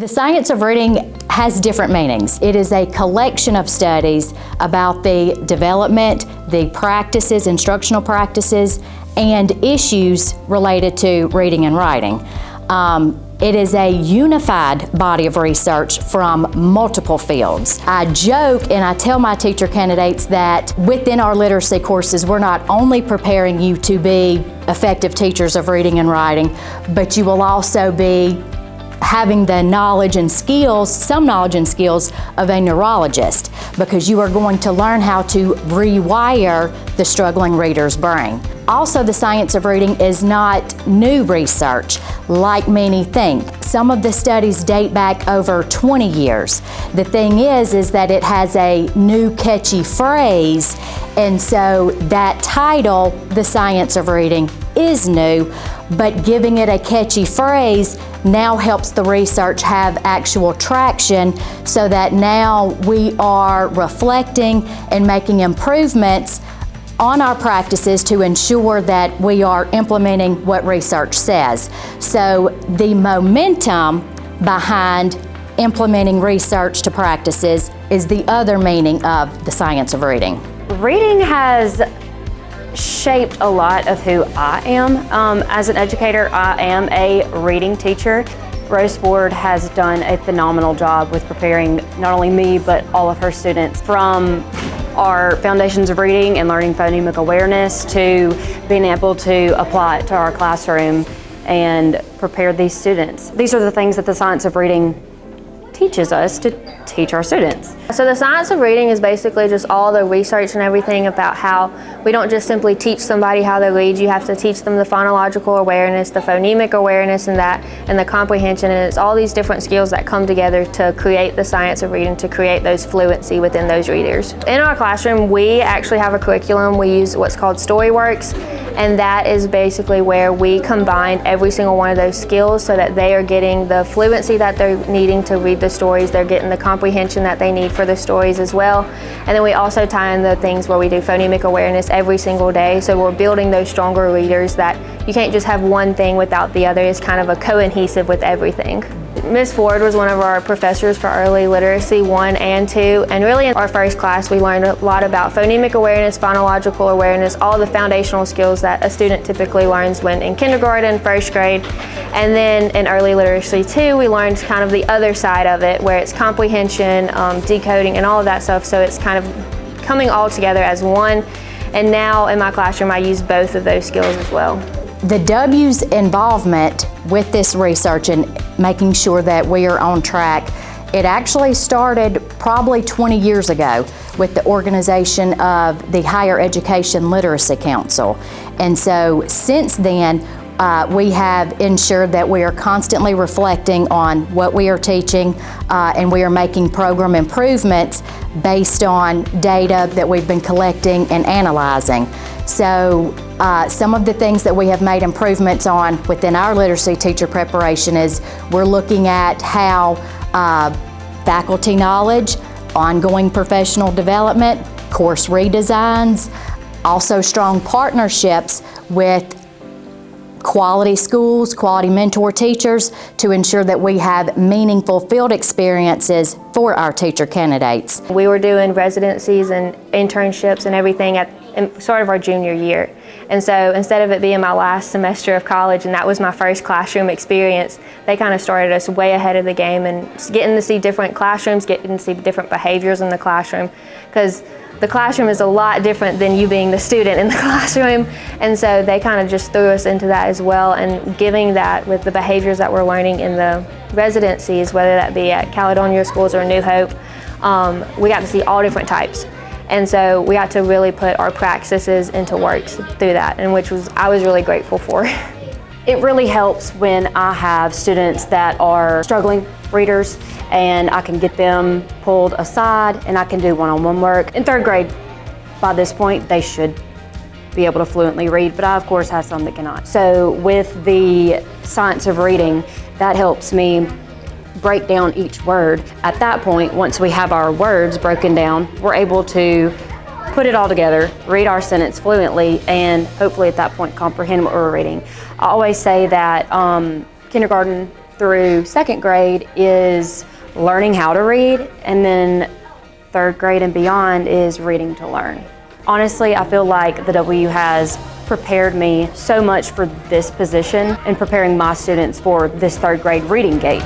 The science of reading has different meanings. It is a collection of studies about the development, the practices, instructional practices, and issues related to reading and writing. It is a unified body of research from multiple fields. I joke and I tell my teacher candidates that within our literacy courses, we're not only preparing you to be effective teachers of reading and writing, but you will also be having the knowledge and skills, some knowledge and skills of a neurologist, because you are going to learn how to rewire the struggling reader's brain. Also, the science of reading is not new research like many think. Some of the studies date back over 20 years. The thing is that it has a new catchy phrase, and so that title, The Science of Reading, is new, but giving it a catchy phrase now helps the research have actual traction, so that now we are reflecting and making improvements on our practices to ensure that we are implementing what research says. So the momentum behind implementing research to practices is the other meaning of the science of reading. Reading has shaped a lot of who I am. As an educator, I am a reading teacher. Rose Ford has done a phenomenal job with preparing not only me, but all of her students, from our foundations of reading and learning phonemic awareness to being able to apply it to our classroom and prepare these students. These are the things that the science of reading teaches us to teach our students. So the science of reading is basically just all the research and everything about how we don't just simply teach somebody how to read. You have to teach them the phonological awareness, the phonemic awareness, and the comprehension, and it's all these different skills that come together to create the science of reading, to create those fluency within those readers. In our classroom, we actually have a curriculum. We use what's called StoryWorks, and that is basically where we combine every single one of those skills so that they are getting the fluency that they're needing to read the stories, they're getting the comprehension that they need for the stories as well. And then we also tie in the things where we do phonemic awareness every single day, so we're building those stronger readers that you can't just have one thing without the other. It's kind of a co-adhesive with everything. Ms. Ford was one of our professors for early literacy 1 and 2, and really in our first class we learned a lot about phonemic awareness, phonological awareness, all the foundational skills that a student typically learns when in kindergarten, first grade. And then in early literacy 2 we learned kind of the other side of it, where it's comprehension, decoding, and all of that stuff, so it's kind of coming all together as one. And now in my classroom I use both of those skills as well. The W's involvement with this research and making sure that we are on track, it actually started probably 20 years ago with the organization of the Higher Education Literacy Council. And so since then, we have ensured that we are constantly reflecting on what we are teaching, and we are making program improvements based on data that we've been collecting and analyzing. So some of the things that we have made improvements on within our literacy teacher preparation is we're looking at how faculty knowledge, ongoing professional development, course redesigns, also strong partnerships with quality schools, quality mentor teachers, to ensure that we have meaningful field experiences for our teacher candidates. We were doing residencies and internships and everything at sort of our junior year. And so instead of it being my last semester of college and that was my first classroom experience, they kind of started us way ahead of the game and getting to see different classrooms, getting to see different behaviors in the classroom, because the classroom is a lot different than you being the student in the classroom. And so they kind of just threw us into that as well, and giving that with the behaviors that we're learning in the residencies, whether that be at Caledonia Schools or New Hope, we got to see all different types. And so we got to really put our practices into works through that, and I was really grateful for. It really helps when I have students that are struggling readers and I can get them pulled aside and I can do one-on-one work. In 3rd grade, by this point, they should be able to fluently read, but I of course have some that cannot. So with the science of reading, that helps me break down each word. At that point, once we have our words broken down, we're able to put it all together, read our sentence fluently, and hopefully at that point comprehend what we're reading. I always say that kindergarten through second grade is learning how to read, and then third grade and beyond is reading to learn. Honestly, I feel like the W has prepared me so much for this position and preparing my students for this third grade reading gate.